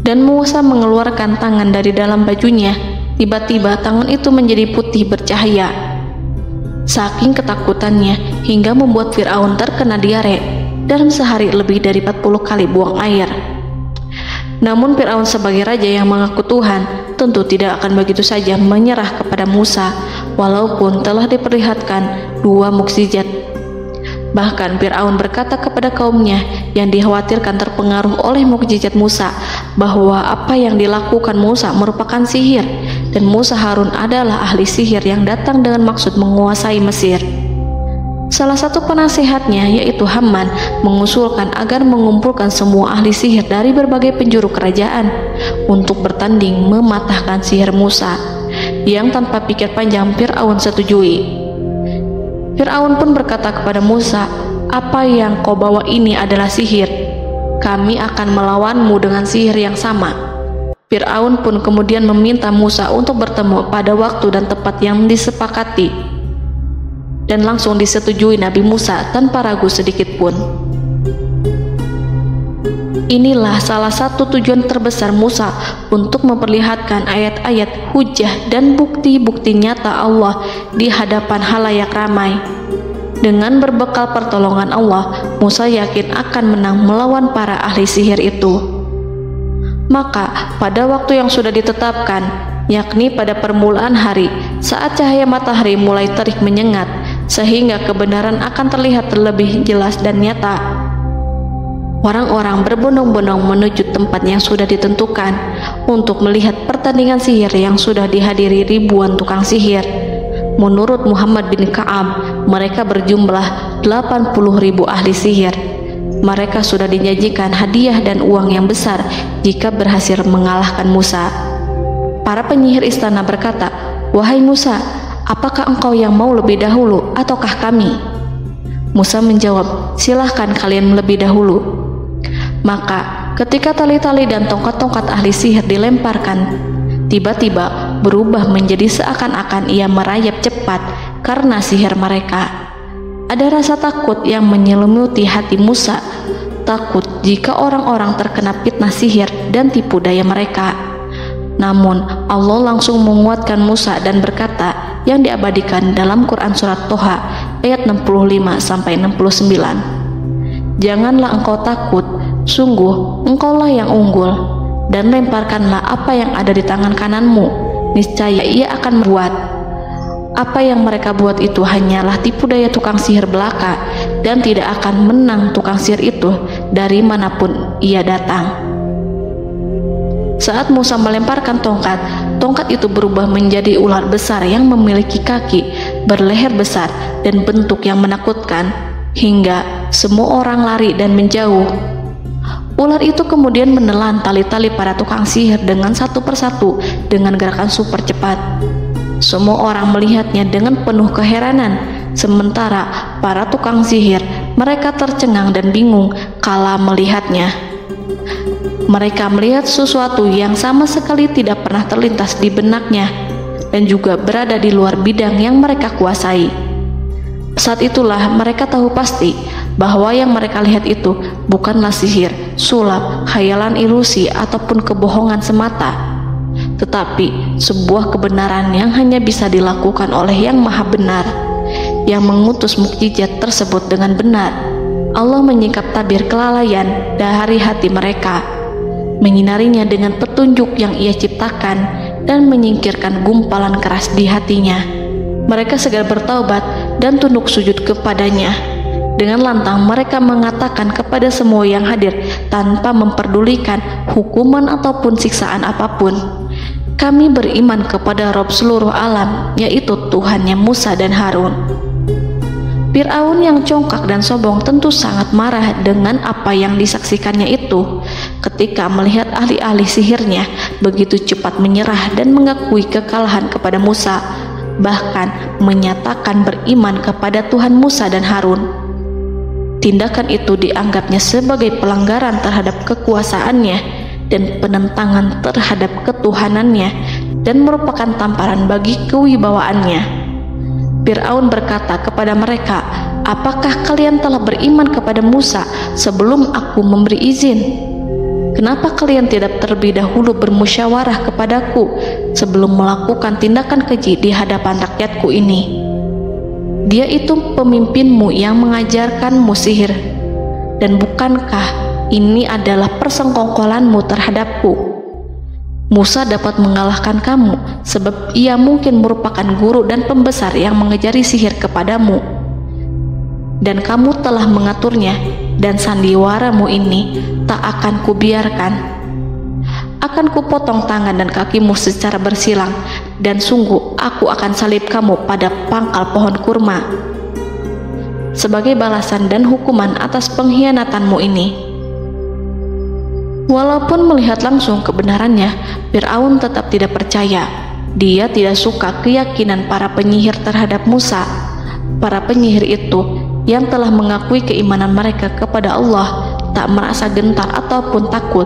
S2: dan Musa mengeluarkan tangan dari dalam bajunya. Tiba-tiba tangan itu menjadi putih bercahaya. Saking ketakutannya hingga membuat Fir'aun terkena diare. Dalam sehari lebih dari 40 kali buang air. Namun Fir'aun sebagai raja yang mengaku Tuhan tentu tidak akan begitu saja menyerah kepada Musa, walaupun telah diperlihatkan 2 mukjizat. Bahkan Fir'aun berkata kepada kaumnya yang dikhawatirkan terpengaruh oleh mukjizat Musa bahwa apa yang dilakukan Musa merupakan sihir, dan Musa Harun adalah ahli sihir yang datang dengan maksud menguasai Mesir. Salah satu penasehatnya, yaitu Haman, mengusulkan agar mengumpulkan semua ahli sihir dari berbagai penjuru kerajaan untuk bertanding mematahkan sihir Musa, yang tanpa pikir panjang Fir'aun setujui. Fir'aun pun berkata kepada Musa, apa yang kau bawa ini adalah sihir. Kami akan melawanmu dengan sihir yang sama. Fir'aun pun kemudian meminta Musa untuk bertemu pada waktu dan tempat yang disepakati, dan langsung disetujui Nabi Musa tanpa ragu sedikit pun. Inilah salah satu tujuan terbesar Musa untuk memperlihatkan ayat-ayat hujah dan bukti-bukti nyata Allah di hadapan halayak ramai. Dengan berbekal pertolongan Allah, Musa yakin akan menang melawan para ahli sihir itu. Maka pada waktu yang sudah ditetapkan, yakni pada permulaan hari, saat cahaya matahari mulai terik menyengat, sehingga kebenaran akan terlihat terlebih jelas dan nyata, orang-orang berbondong-bondong menuju tempat yang sudah ditentukan untuk melihat pertandingan sihir yang sudah dihadiri ribuan tukang sihir. Menurut Muhammad bin Ka'ab, mereka berjumlah 80.000 ahli sihir. Mereka sudah dijanjikan hadiah dan uang yang besar jika berhasil mengalahkan Musa. Para penyihir istana berkata, wahai Musa, apakah engkau yang mau lebih dahulu ataukah kami? Musa menjawab, silahkan kalian lebih dahulu. Maka ketika tali-tali dan tongkat-tongkat ahli sihir dilemparkan, tiba-tiba berubah menjadi seakan-akan ia merayap cepat karena sihir mereka. Ada rasa takut yang menyelimuti hati Musa, takut jika orang-orang terkena fitnah sihir dan tipu daya mereka. Namun Allah langsung menguatkan Musa dan berkata yang diabadikan dalam Quran Surat Toha ayat 65-69, janganlah engkau takut, sungguh engkaulah yang unggul, dan lemparkanlah apa yang ada di tangan kananmu, niscaya ia akan membuat. Apa yang mereka buat itu hanyalah tipu daya tukang sihir belaka, dan tidak akan menang tukang sihir itu dari manapun ia datang. Saat Musa melemparkan tongkat, tongkat itu berubah menjadi ular besar yang memiliki kaki, berleher besar, dan bentuk yang menakutkan, hingga semua orang lari dan menjauh. Ular itu kemudian menelan tali-tali para tukang sihir dengan satu persatu dengan gerakan super cepat. Semua orang melihatnya dengan penuh keheranan, sementara para tukang sihir mereka tercengang dan bingung kala melihatnya. Mereka melihat sesuatu yang sama sekali tidak pernah terlintas di benaknya dan juga berada di luar bidang yang mereka kuasai. Saat itulah mereka tahu pasti bahwa yang mereka lihat itu bukanlah sihir, sulap, khayalan ilusi ataupun kebohongan semata, tetapi sebuah kebenaran yang hanya bisa dilakukan oleh Yang Maha Benar, yang mengutus mukjizat tersebut dengan benar. Allah menyingkap tabir kelalaian dari hati mereka, menyinarinya dengan petunjuk yang Ia ciptakan, dan menyingkirkan gumpalan keras di hatinya. Mereka segera bertaubat dan tunduk sujud kepadanya. Dengan lantang mereka mengatakan kepada semua yang hadir tanpa memperdulikan hukuman ataupun siksaan apapun, "Kami beriman kepada Rob seluruh alam, yaitu Tuhannya Musa dan Harun." Fir'aun yang congkak dan sombong tentu sangat marah dengan apa yang disaksikannya itu. Ketika melihat ahli-ahli sihirnya begitu cepat menyerah dan mengakui kekalahan kepada Musa, bahkan menyatakan beriman kepada Tuhan Musa dan Harun. Tindakan itu dianggapnya sebagai pelanggaran terhadap kekuasaannya dan penentangan terhadap ketuhanannya, dan merupakan tamparan bagi kewibawaannya. Fir'aun berkata kepada mereka, "Apakah kalian telah beriman kepada Musa sebelum aku memberi izin? Kenapa kalian tidak terlebih dahulu bermusyawarah kepadaku sebelum melakukan tindakan keji di hadapan rakyatku ini? Dia itu pemimpinmu yang mengajarkanmu sihir, dan bukankah ini adalah persengkongkolanmu terhadapku? Musa dapat mengalahkan kamu sebab ia mungkin merupakan guru dan pembesar yang mengajari sihir kepadamu, dan kamu telah mengaturnya, dan sandiwaramu ini tak akan kubiarkan. Akan kupotong tangan dan kakimu secara bersilang, dan sungguh aku akan salib kamu pada pangkal pohon kurma sebagai balasan dan hukuman atas pengkhianatanmu ini." Walaupun melihat langsung kebenarannya, Fir'aun tetap tidak percaya. Dia tidak suka keyakinan para penyihir terhadap Musa. Para penyihir itu yang telah mengakui keimanan mereka kepada Allah tak merasa gentar ataupun takut,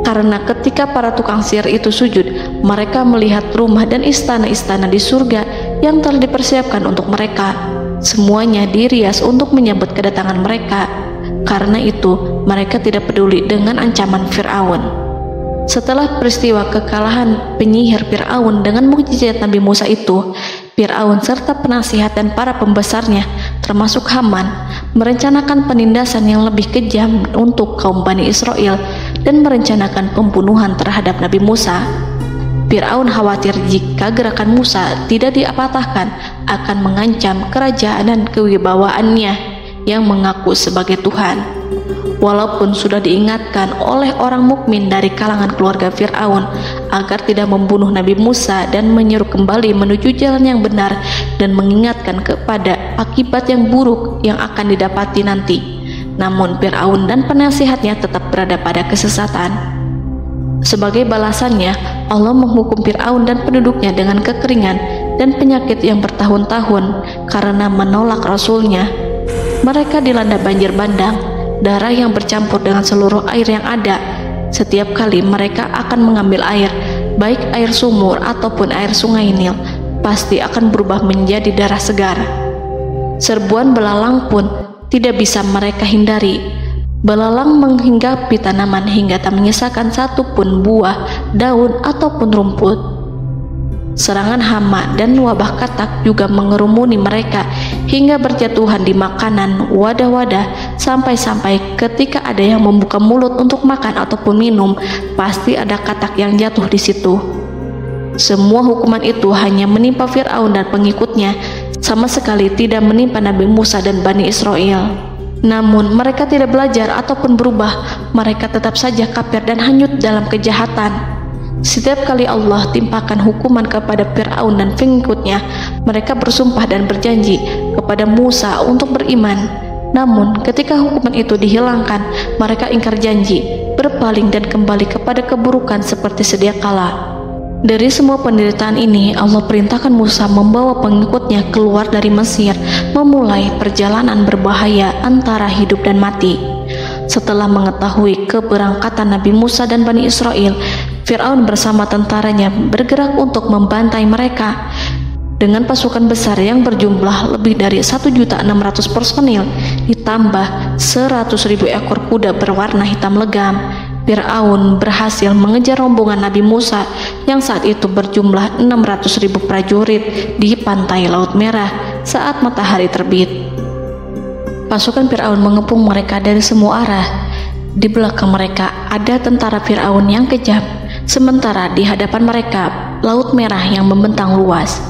S2: karena ketika para tukang sihir itu sujud, mereka melihat rumah dan istana-istana di surga yang telah dipersiapkan untuk mereka. Semuanya dirias untuk menyambut kedatangan mereka. Karena itu mereka tidak peduli dengan ancaman Fir'aun. Setelah peristiwa kekalahan penyihir Fir'aun dengan mukjizat Nabi Musa itu, Fir'aun serta penasihat dan para pembesarnya termasuk Haman merencanakan penindasan yang lebih kejam untuk kaum Bani Israel dan merencanakan pembunuhan terhadap Nabi Musa. Fir'aun khawatir jika gerakan Musa tidak dipatahkan akan mengancam kerajaan dan kewibawaannya yang mengaku sebagai Tuhan. Walaupun sudah diingatkan oleh orang mukmin dari kalangan keluarga Fir'aun agar tidak membunuh Nabi Musa dan menyeru kembali menuju jalan yang benar dan mengingatkan kepada akibat yang buruk yang akan didapati nanti, namun Fir'aun dan penasihatnya tetap berada pada kesesatan. Sebagai balasannya, Allah menghukum Fir'aun dan penduduknya dengan kekeringan dan penyakit yang bertahun-tahun karena menolak Rasulnya. Mereka dilanda banjir bandang, darah yang bercampur dengan seluruh air yang ada. Setiap kali mereka akan mengambil air, baik air sumur ataupun air sungai Nil, pasti akan berubah menjadi darah segar. Serbuan belalang pun tidak bisa mereka hindari. Belalang menghinggapi tanaman hingga tak menyisakan satupun buah, daun ataupun rumput. Serangan hama dan wabah katak juga mengerumuni mereka hingga berjatuhan di makanan, wadah-wadah, sampai-sampai ketika ada yang membuka mulut untuk makan ataupun minum, pasti ada katak yang jatuh di situ. Semua hukuman itu hanya menimpa Fir'aun dan pengikutnya, sama sekali tidak menimpa Nabi Musa dan Bani Israel. Namun mereka tidak belajar ataupun berubah, mereka tetap saja kafir dan hanyut dalam kejahatan. Setiap kali Allah timpakan hukuman kepada Fir'aun dan pengikutnya, mereka bersumpah dan berjanji kepada Musa untuk beriman. Namun ketika hukuman itu dihilangkan, mereka ingkar janji, berpaling dan kembali kepada keburukan seperti sedia kala. Dari semua penderitaan ini, Allah perintahkan Musa membawa pengikutnya keluar dari Mesir, memulai perjalanan berbahaya antara hidup dan mati. Setelah mengetahui keberangkatan Nabi Musa dan Bani Israel, Fir'aun bersama tentaranya bergerak untuk membantai mereka. Dengan pasukan besar yang berjumlah lebih dari 1.600.000 personil, ditambah 100.000 ekor kuda berwarna hitam legam, Fir'aun berhasil mengejar rombongan Nabi Musa yang saat itu berjumlah 600.000 prajurit di pantai Laut Merah saat matahari terbit. Pasukan Fir'aun mengepung mereka dari semua arah. Di belakang mereka ada tentara Fir'aun yang kejam, sementara di hadapan mereka Laut Merah yang membentang luas.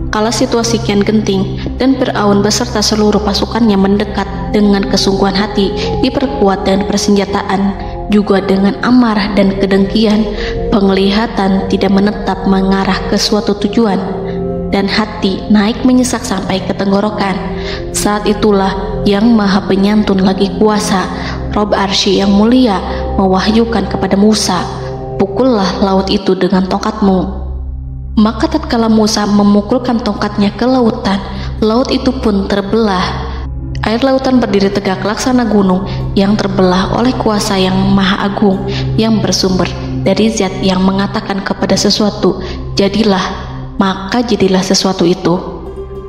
S2: Kala situasi kian genting dan Fir'aun beserta seluruh pasukannya mendekat dengan kesungguhan hati, diperkuat dan persenjataan, juga dengan amarah dan kedengkian, penglihatan tidak menetap mengarah ke suatu tujuan, dan hati naik menyesak sampai ke tenggorokan. Saat itulah Yang Maha Penyantun lagi kuasa, Rob Arsy yang mulia, mewahyukan kepada Musa, "Pukullah laut itu dengan tongkatmu." Maka tatkala Musa memukulkan tongkatnya ke lautan, laut itu pun terbelah. Air lautan berdiri tegak laksana gunung yang terbelah oleh kuasa yang maha agung, yang bersumber dari zat yang mengatakan kepada sesuatu, "Jadilah," maka jadilah sesuatu itu.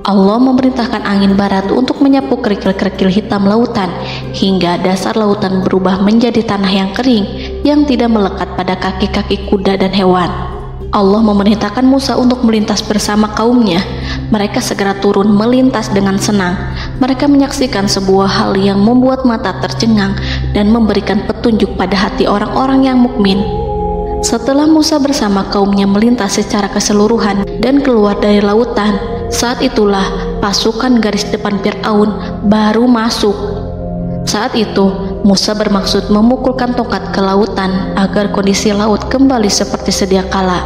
S2: Allah memerintahkan angin barat untuk menyapu kerikil-kerikil hitam lautan, hingga dasar lautan berubah menjadi tanah yang kering, yang tidak melekat pada kaki-kaki kuda dan hewan. Allah memerintahkan Musa untuk melintas bersama kaumnya. Mereka segera turun melintas dengan senang. Mereka menyaksikan sebuah hal yang membuat mata tercengang dan memberikan petunjuk pada hati orang-orang yang mukmin. Setelah Musa bersama kaumnya melintas secara keseluruhan dan keluar dari lautan, saat itulah pasukan garis depan Fir'aun baru masuk. Saat itu Musa bermaksud memukulkan tongkat ke lautan agar kondisi laut kembali seperti sedia kala,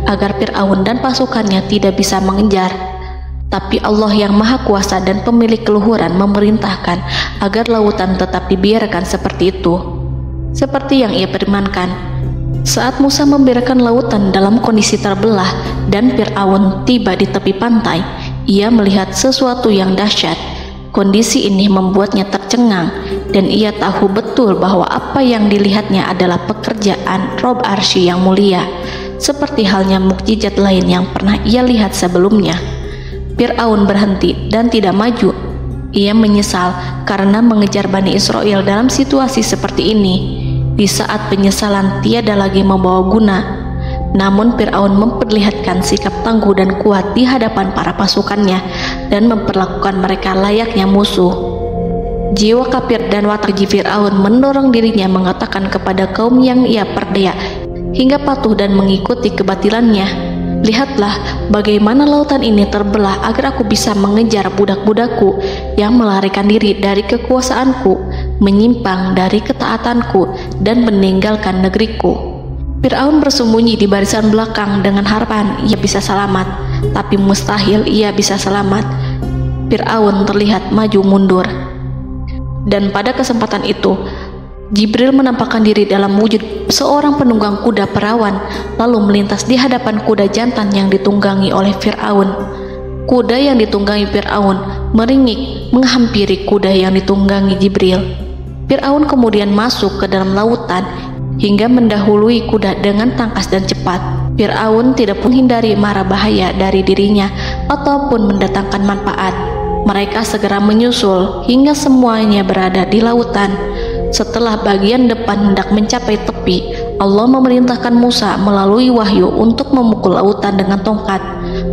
S2: agar Fir'aun dan pasukannya tidak bisa mengejar. Tapi Allah yang Maha Kuasa dan pemilik keluhuran memerintahkan agar lautan tetap dibiarkan seperti itu, seperti yang ia firmankan. Saat Musa membiarkan lautan dalam kondisi terbelah dan Fir'aun tiba di tepi pantai, ia melihat sesuatu yang dahsyat. Kondisi ini membuatnya tercengang, dan ia tahu betul bahwa apa yang dilihatnya adalah pekerjaan Rob Arsy yang mulia, seperti halnya mukjizat lain yang pernah ia lihat sebelumnya. Fir'aun berhenti dan tidak maju. Ia menyesal karena mengejar Bani Israel dalam situasi seperti ini, di saat penyesalan tiada lagi membawa guna. Namun Fir'aun memperlihatkan sikap tangguh dan kuat di hadapan para pasukannya dan memperlakukan mereka layaknya musuh. Jiwa kafir dan watak Fir'aun mendorong dirinya mengatakan kepada kaum yang ia perdaya hingga patuh dan mengikuti kebatilannya, "Lihatlah bagaimana lautan ini terbelah agar aku bisa mengejar budak-budakku yang melarikan diri dari kekuasaanku, menyimpang dari ketaatanku dan meninggalkan negeriku." Fir'aun bersembunyi di barisan belakang dengan harapan ia bisa selamat, tapi mustahil ia bisa selamat. Fir'aun terlihat maju mundur. Dan pada kesempatan itu, Jibril menampakkan diri dalam wujud seorang penunggang kuda perawan, lalu melintas di hadapan kuda jantan yang ditunggangi oleh Fir'aun. Kuda yang ditunggangi Fir'aun meringik menghampiri kuda yang ditunggangi Jibril. Fir'aun kemudian masuk ke dalam lautan hingga mendahului kuda dengan tangkas dan cepat. Fir'aun tidak menghindari mara bahaya dari dirinya ataupun mendatangkan manfaat. Mereka segera menyusul hingga semuanya berada di lautan. Setelah bagian depan hendak mencapai tepi, Allah memerintahkan Musa melalui wahyu untuk memukul lautan dengan tongkat.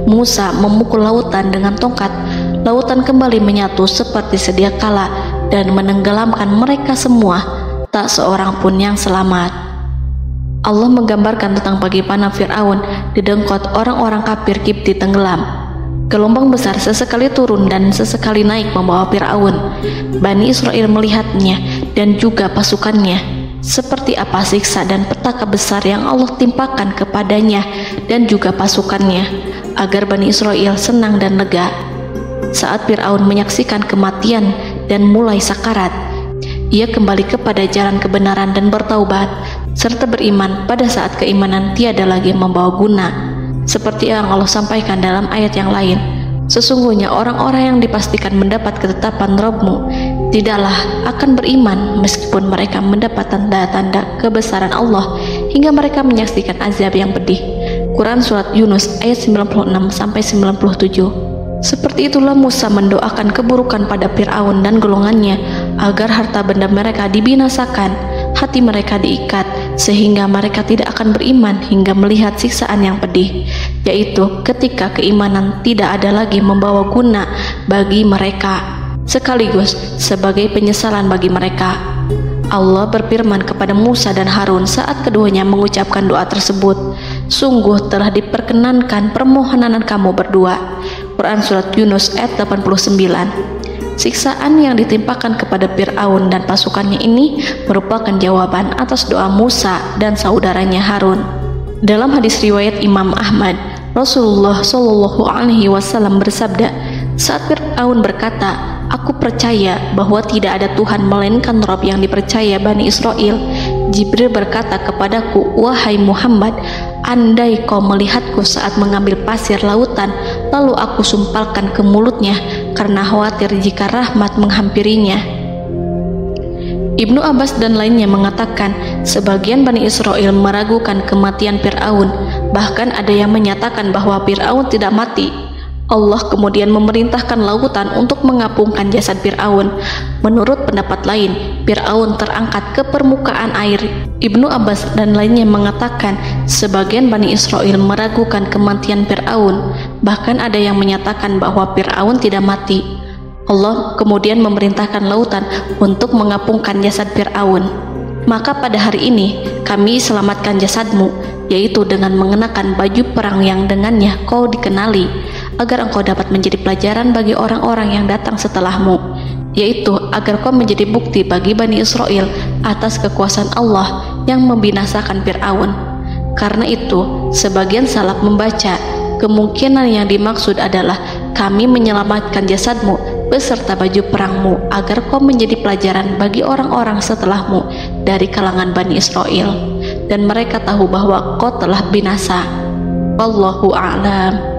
S2: Musa memukul lautan dengan tongkat. Lautan kembali menyatu seperti sedia kala dan menenggelamkan mereka semua. Tak seorang pun yang selamat. Allah menggambarkan tentang bagaimana Fir'aun didengkot orang-orang kafir Kipti tenggelam. Gelombang besar sesekali turun dan sesekali naik membawa Fir'aun. Bani Israel melihatnya dan juga pasukannya. Seperti apa siksa dan petaka besar yang Allah timpakan kepadanya dan juga pasukannya, agar Bani Israel senang dan lega. Saat Fir'aun menyaksikan kematian dan mulai sakarat, ia kembali kepada jalan kebenaran dan bertaubat, serta beriman pada saat keimanan tiada lagi membawa guna. Seperti yang Allah sampaikan dalam ayat yang lain, sesungguhnya orang-orang yang dipastikan mendapat ketetapan Rabb-Mu tidaklah akan beriman meskipun mereka mendapat tanda-tanda kebesaran Allah hingga mereka menyaksikan azab yang pedih. Quran Surat Yunus ayat 96-97. Seperti itulah Musa mendoakan keburukan pada Fir'aun dan golongannya agar harta benda mereka dibinasakan, hati mereka diikat sehingga mereka tidak akan beriman hingga melihat siksaan yang pedih, yaitu ketika keimanan tidak ada lagi membawa guna bagi mereka, sekaligus sebagai penyesalan bagi mereka. Allah berfirman kepada Musa dan Harun saat keduanya mengucapkan doa tersebut, sungguh telah diperkenankan permohonan kamu berdua. Quran Surat Yunus ayat 89. Siksaan yang ditimpakan kepada Fir'aun dan pasukannya ini merupakan jawaban atas doa Musa dan saudaranya Harun. Dalam hadis riwayat Imam Ahmad, Rasulullah Shallallahu Alaihi Wasallam bersabda, saat Fir'aun berkata, aku percaya bahwa tidak ada Tuhan melainkan Rabb yang dipercaya Bani Israel, Jibril berkata kepadaku, wahai Muhammad, andai kau melihatku saat mengambil pasir lautan, lalu aku sumpalkan ke mulutnya karena khawatir jika rahmat menghampirinya. Ibnu Abbas dan lainnya mengatakan, sebagian Bani Israel meragukan kematian Fir'aun, bahkan ada yang menyatakan bahwa Fir'aun tidak mati. Allah kemudian memerintahkan lautan untuk mengapungkan jasad Fir'aun. Menurut pendapat lain, Fir'aun terangkat ke permukaan air. Ibnu Abbas dan lainnya mengatakan sebagian Bani Israel meragukan kematian Fir'aun, bahkan ada yang menyatakan bahwa Fir'aun tidak mati. Allah kemudian memerintahkan lautan untuk mengapungkan jasad Fir'aun. Maka pada hari ini kami selamatkan jasadmu, yaitu dengan mengenakan baju perang yang dengannya kau dikenali, agar engkau dapat menjadi pelajaran bagi orang-orang yang datang setelahmu, yaitu agar kau menjadi bukti bagi Bani Israel atas kekuasaan Allah yang membinasakan Fir'aun. Karena itu, sebagian salaf membaca kemungkinan yang dimaksud adalah kami menyelamatkan jasadmu beserta baju perangmu agar kau menjadi pelajaran bagi orang-orang setelahmu dari kalangan Bani Israel, dan mereka tahu bahwa kau telah binasa. Wallahu a'lam.